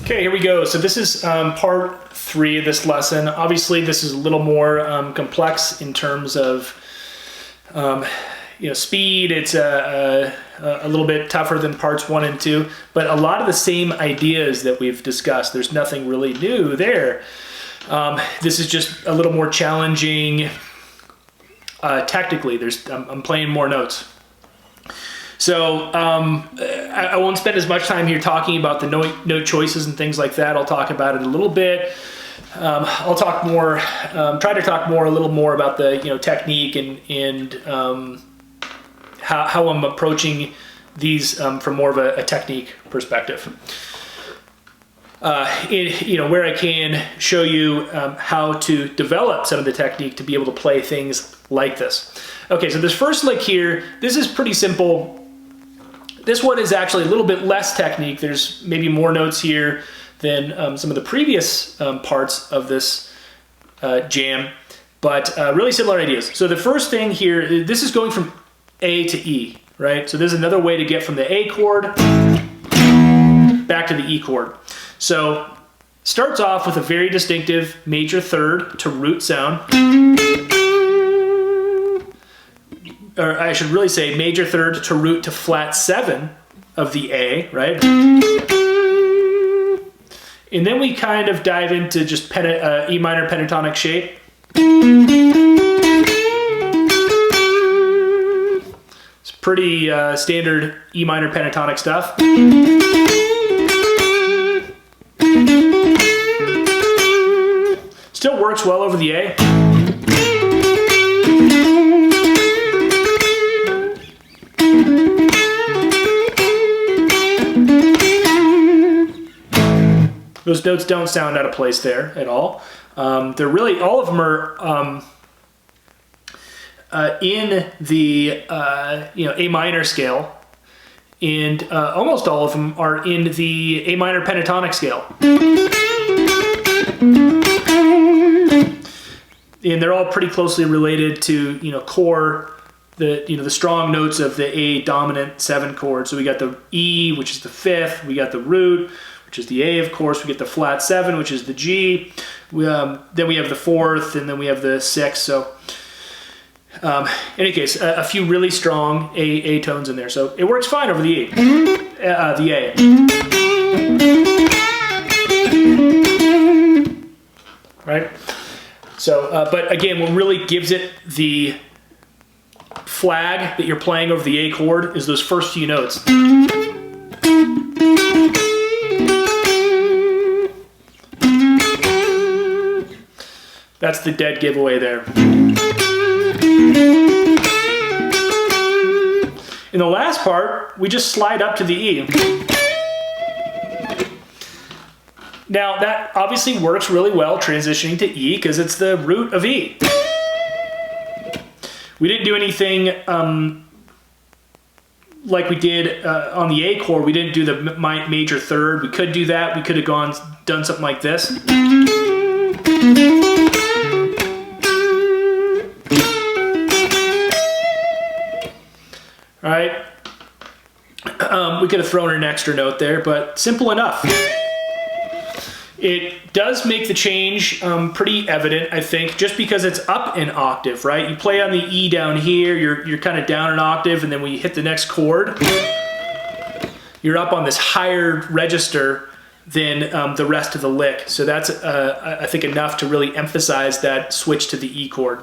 Okay, here we go. So this is part 3 of this lesson. Obviously, this is a little more complex in terms of speed. It's a little bit tougher than parts 1 and 2, but a lot of the same ideas that we've discussed. There's nothing really new there. This is just a little more challenging technically. I'm playing more notes. So I won't spend as much time here talking about the note choices and things like that. I'll talk about it a little bit. I'll talk more, try to talk a little more about the technique and how I'm approaching these from more of a technique perspective. Where I can show you how to develop some of the technique to be able to play things like this. Okay, so this first lick here, this is pretty simple. This one is actually a little bit less technique. There's maybe more notes here than some of the previous parts of this jam, but really similar ideas. So the first thing here, this is going from A to E, right? So there's another way to get from the A chord back to the E chord. So starts off with a very distinctive major third to root sound. Or I should really say major third to root to flat 7 of the A, right? And then we kind of dive into just E minor pentatonic shape. It's pretty standard E minor pentatonic stuff. Still works well over the A. Those notes don't sound out of place there at all. They're really, all of them are in the A minor scale, and almost all of them are in the A minor pentatonic scale. And they're all pretty closely related to core, the strong notes of the A dominant 7 chord. So we got the E, which is the 5th. We got the root, which is the A, of course. We get the flat 7, which is the G. Then we have the 4th, and then we have the 6th. So in any case, a few really strong A tones in there. So it works fine over the E, the A. Right? So, but again, what really gives it the flag that you're playing over the A chord is those first few notes. That's the dead giveaway there. In the last part, we just slide up to the E. Now, that obviously works really well transitioning to E because it's the root of E. We didn't do anything like we did on the A chord. We didn't do the major third. We could do that. We could have done something like this. All right. We could have thrown an extra note there, but simple enough. It does make the change pretty evident, I think, just because it's up an octave, right? You play on the E down here, you're kind of down an octave, and then when you hit the next chord, you're up on this higher register than the rest of the lick. So that's, I think, enough to really emphasize that switch to the E chord.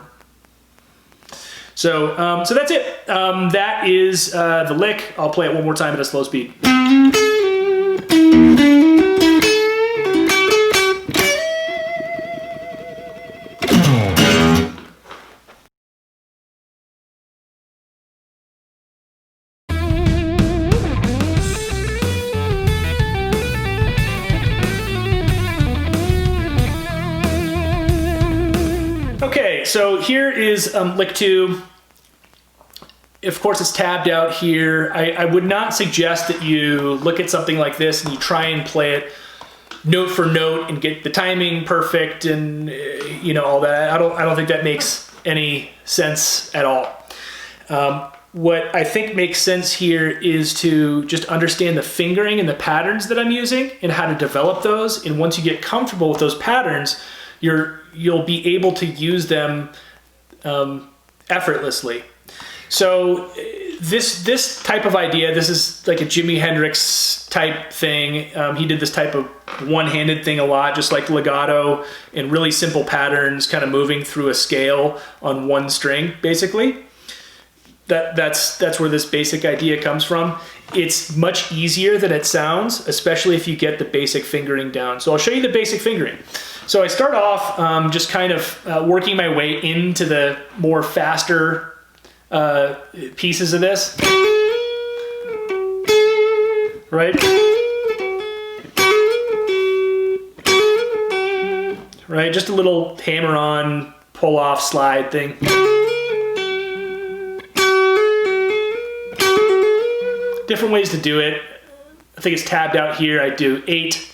So, so that's it. That is the lick. I'll play it one more time at a slow speed. Okay, so here is lick 2. Of course, it's tabbed out here. I would not suggest that you look at something like this and you try and play it note for note and get the timing perfect and all that. I don't think that makes any sense at all. what I think makes sense here is to just understand the fingering and the patterns that I'm using and how to develop those. And once you get comfortable with those patterns, you'll be able to use them effortlessly. So this type of idea, this is like a Jimi Hendrix type thing. He did this type of one-handed thing a lot, just like legato and really simple patterns, kind of moving through a scale on one string, basically. That's where this basic idea comes from. It's much easier than it sounds, especially if you get the basic fingering down. So I'll show you the basic fingering. So I start off just kind of working my way into the more faster pieces of this. Right? Right, just a little hammer-on, pull-off, slide thing. Different ways to do it. I think it's tabbed out here. I do 8,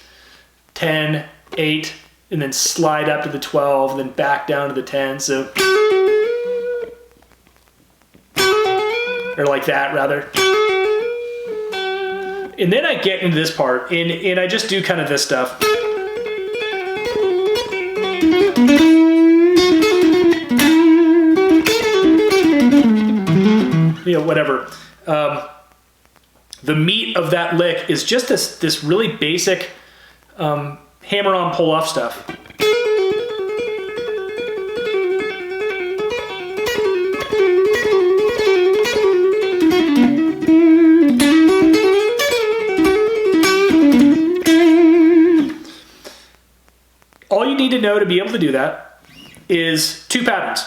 10, 8, and then slide up to the 12, and then back down to the 10. So, or like that, rather. And then I get into this part, and I just do kind of this stuff. You know, whatever. The meat of that lick is just this really basic hammer-on pull-off stuff. All you need to know to be able to do that is 2 patterns.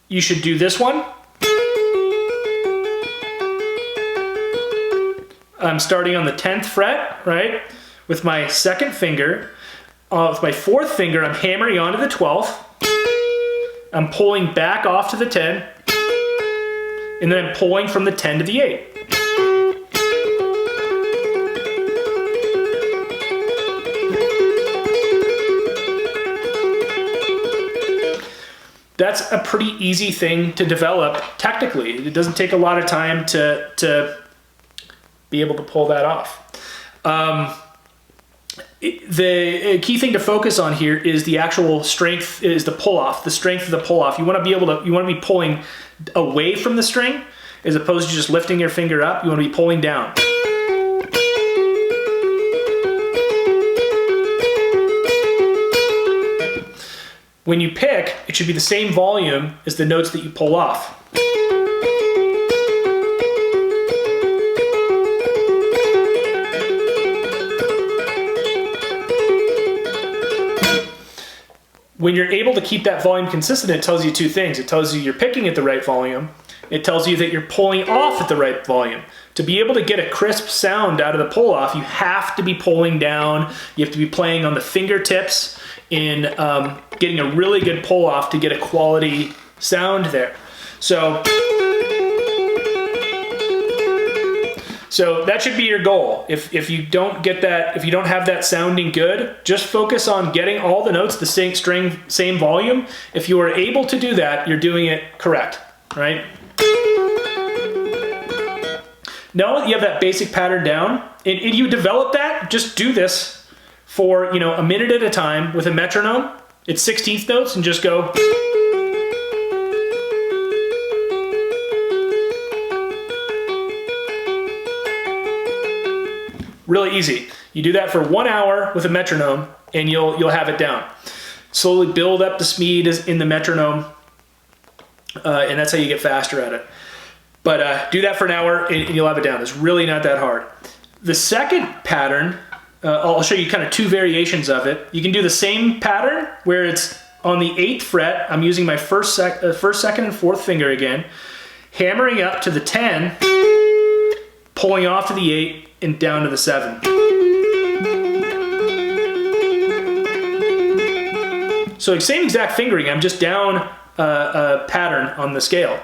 You should do this one. I'm starting on the 10th fret, right? With my 2nd finger. With my 4th finger, I'm hammering onto the 12th. I'm pulling back off to the 10. And then I'm pulling from the 10 to the 8. That's a pretty easy thing to develop technically. It doesn't take a lot of time to be able to pull that off. The key thing to focus on here is the actual strength, is the pull-off, the strength of the pull-off. You want to be pulling away from the string as opposed to just lifting your finger up. You want to be pulling down. When you pick, it should be the same volume as the notes that you pull off. When you're able to keep that volume consistent, it tells you 2 things. It tells you you're picking at the right volume. It tells you that you're pulling off at the right volume. To be able to get a crisp sound out of the pull-off, you have to be pulling down. You have to be playing on the fingertips in getting a really good pull-off to get a quality sound there. So that should be your goal. If you don't get that, if you don't have that sounding good, just focus on getting all the notes the same string, same volume. If you are able to do that, you're doing it correct, right? Now that you have that basic pattern down, and you develop that, just do this for a minute at a time with a metronome. It's 16th notes, and just go. Really easy. You do that for 1 hour with a metronome, and you'll have it down. Slowly build up the speed in the metronome, and that's how you get faster at it. But do that for an hour, and you'll have it down. It's really not that hard. The second pattern, I'll show you kind of 2 variations of it. You can do the same pattern where it's on the 8th fret. I'm using my first, 2nd, and 4th finger again, hammering up to the 10, pulling off to the 8, and down to the 7. So same exact fingering, I'm just down a pattern on the scale.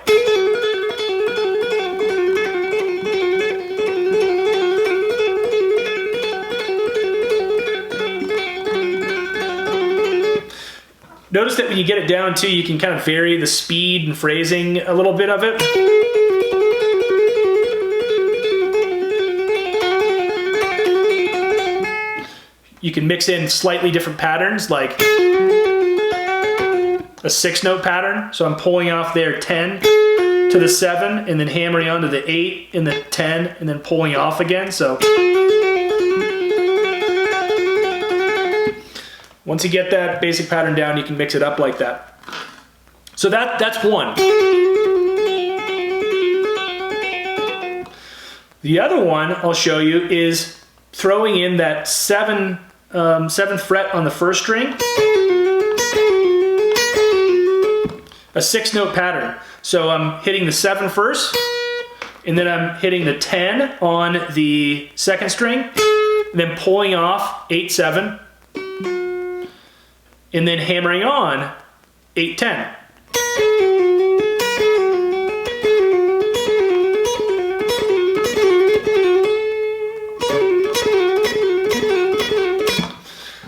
Notice that when you get it down too, you can kind of vary the speed and phrasing a little bit of it. You can mix in slightly different patterns, like a 6-note pattern. So I'm pulling off there 10 to the 7 and then hammering onto the 8 and the 10 and then pulling off again. So once you get that basic pattern down, you can mix it up like that. So that's one. The other one I'll show you is throwing in that 7th fret on the first string, a 6-note pattern. So I'm hitting the 7 first, and then I'm hitting the 10 on the second string, and then pulling off 8, 7, and then hammering on 8, 10.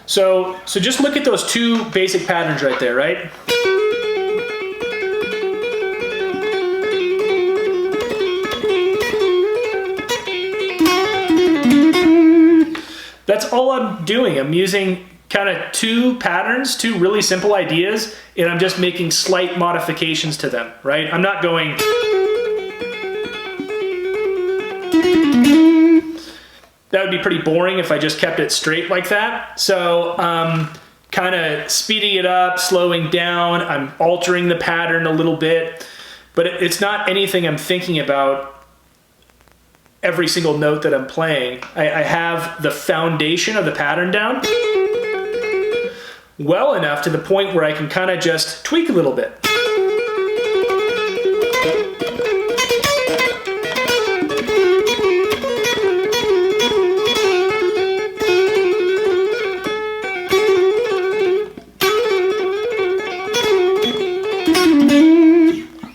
So just look at those two basic patterns right there, right? That's all I'm doing. I'm using kind of two patterns, two really simple ideas, and I'm just making slight modifications to them, right? I'm not going... That would be pretty boring if I just kept it straight like that. So kind of speeding it up, slowing down, I'm altering the pattern a little bit, but it's not anything I'm thinking about every single note that I'm playing. I have the foundation of the pattern down well enough to the point where I can kind of just tweak a little bit.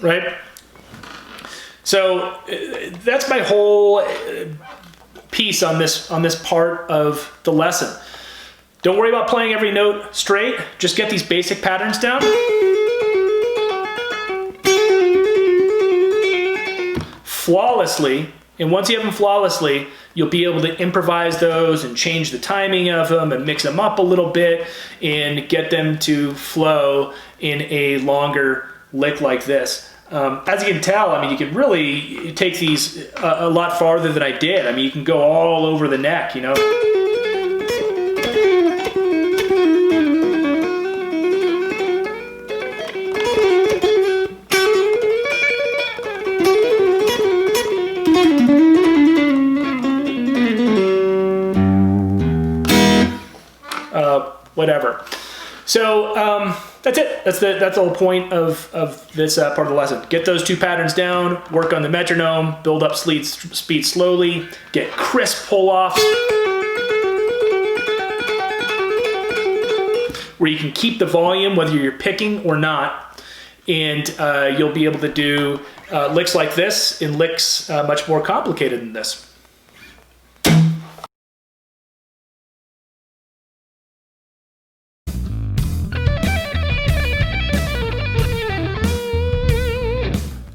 Right? So that's my whole piece on this part of the lesson. Don't worry about playing every note straight. Just get these basic patterns down. Flawlessly. And once you have them flawlessly, you'll be able to improvise those and change the timing of them and mix them up a little bit and get them to flow in a longer lick like this. As you can tell, I mean, you can really take these a lot farther than I did. I mean, you can go all over the neck, you know. Whatever. So that's it. That's the whole point of this part of the lesson. Get those two patterns down, work on the metronome, build up speed slowly, get crisp pull-offs, where you can keep the volume whether you're picking or not, and you'll be able to do licks like this in licks much more complicated than this.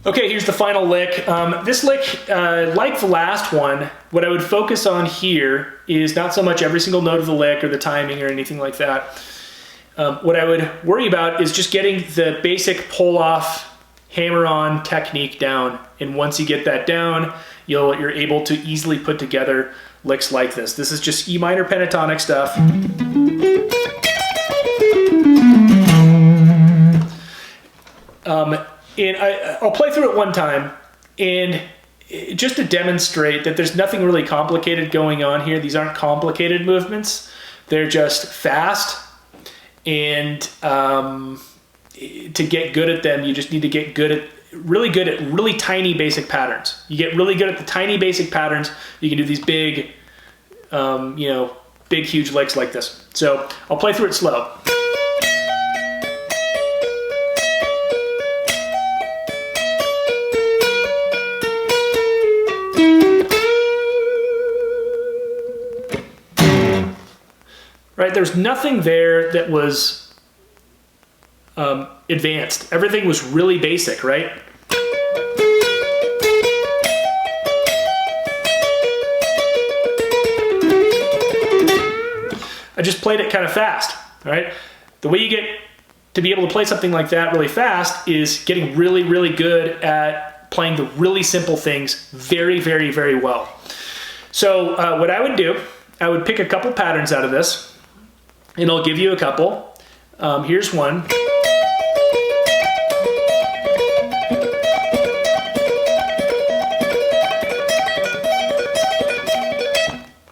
Okay, here's the final lick. This lick, like the last one, what I would focus on here is not so much every single note of the lick or the timing or anything like that. What I would worry about is just getting the basic pull-off, hammer-on technique down. And once you get that down, you're able to easily put together licks like this. This is just E minor pentatonic stuff. And I'll play through it one time, and just to demonstrate that there's nothing really complicated going on here. These aren't complicated movements. They're just fast, and to get good at them, you just need to get really good at really tiny basic patterns. You get really good at the tiny basic patterns, you can do these big, big huge licks like this. So I'll play through it slow. Right, there's nothing there that was advanced. Everything was really basic, right? I just played it kind of fast, all right? The way you get to be able to play something like that really fast is getting really, really good at playing the really simple things very, very, very well. So what I would do, I would pick a couple patterns out of this, and I'll give you a couple. Here's one.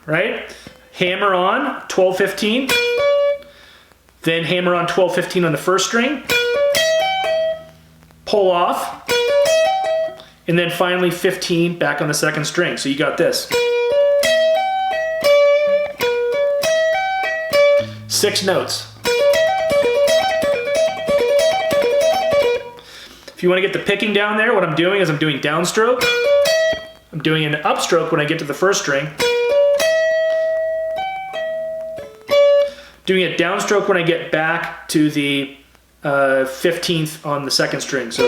Right? Hammer on 12-15, then hammer on 12-15 on the first string, pull off, and then finally 15 back on the second string. So you got this. 6 notes. If you want to get the picking down there, what I'm doing is I'm doing downstroke. I'm doing an upstroke when I get to the first string. Doing a downstroke when I get back to the 15th on the second string. So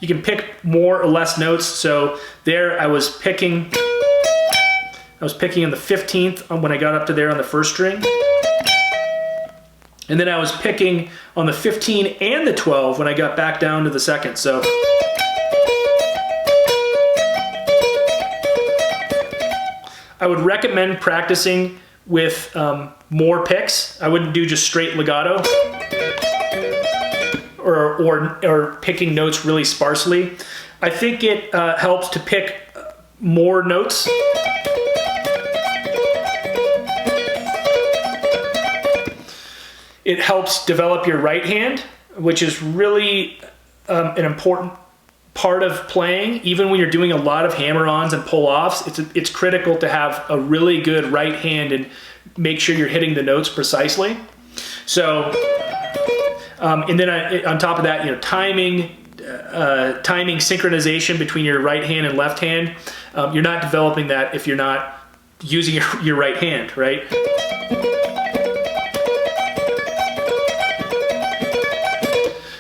you can pick more or less notes. So there I was picking on the 15th when I got up to there on the first string. And then I was picking on the 15 and the 12 when I got back down to the second. So I would recommend practicing with more picks. I wouldn't do just straight legato or picking notes really sparsely. I think it helps to pick more notes. It helps develop your right hand, which is really an important part of playing. Even when you're doing a lot of hammer-ons and pull-offs, it's critical to have a really good right hand and make sure you're hitting the notes precisely. So, and then on top of that, you know, timing synchronization between your right hand and left hand. You're not developing that if you're not using your right hand, right?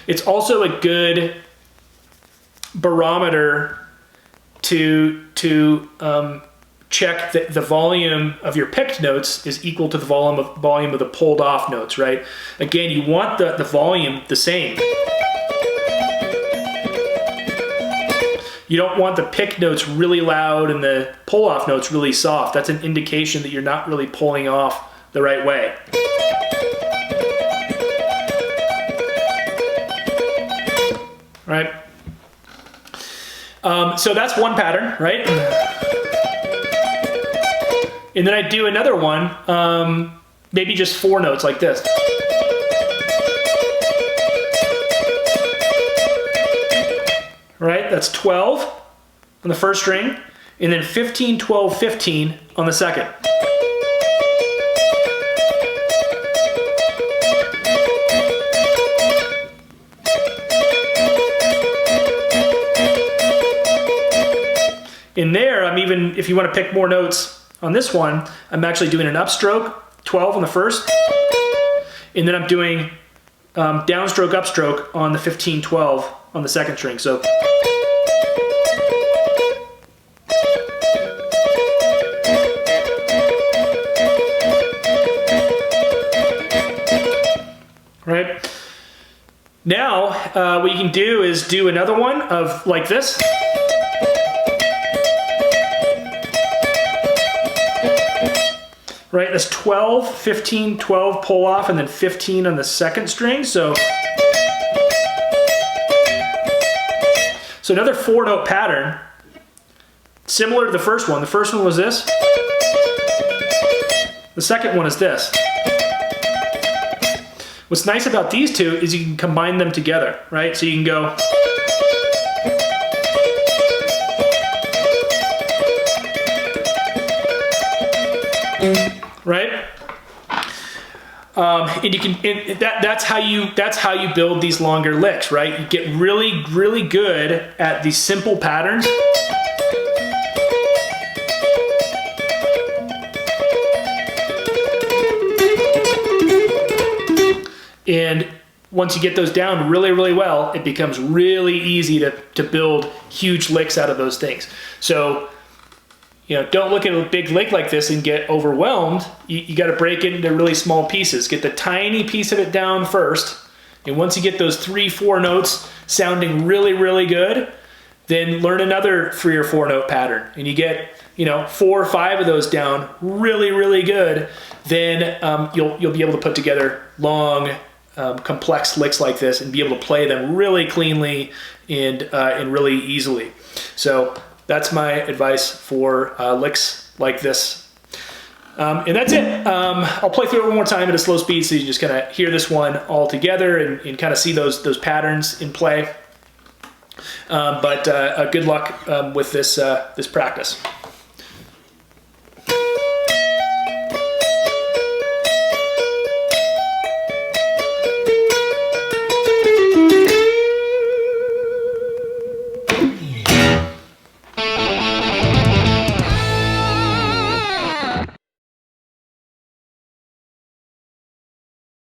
It's also a good barometer to check that the volume of your picked notes is equal to the volume of the pulled off notes, right? Again, you want the volume the same. You don't want the picked notes really loud and the pull off notes really soft. That's an indication that you're not really pulling off the right way. Right? So that's one pattern, right? And then I do another one, maybe just 4 notes like this. Right? That's 12 on the first string, and then 15, 12, 15 on the second. In there, I'm even, if you want to pick more notes on this one, I'm actually doing an upstroke, 12 on the first, and then I'm doing downstroke, upstroke on the 15, 12 on the second string. So right now, what you can do is do another one of like this. Right, that's 12, 15, 12 pull off, and then 15 on the second string. So another 4-note pattern, similar to the first one. The first one was this. The second one is this. What's nice about these two is you can combine them together, right? So you can go. Right, and you can. That's how you build these longer licks, right? You get really, really good at these simple patterns. And once you get those down really, really well, it becomes really easy to build huge licks out of those things. So, don't look at a big lick like this and get overwhelmed. You got to break it into really small pieces. Get the tiny piece of it down first. And once you get those 3-4 notes sounding really, really good, then learn another 3 or 4 note pattern. And you get, 4 or 5 of those down really, really good, then you'll be able to put together long, complex licks like this and be able to play them really cleanly and really easily. So that's my advice for licks like this. And that's it. I'll play through it one more time at a slow speed so you just kind of hear this one all together and kind of see those patterns in play. But good luck with this practice.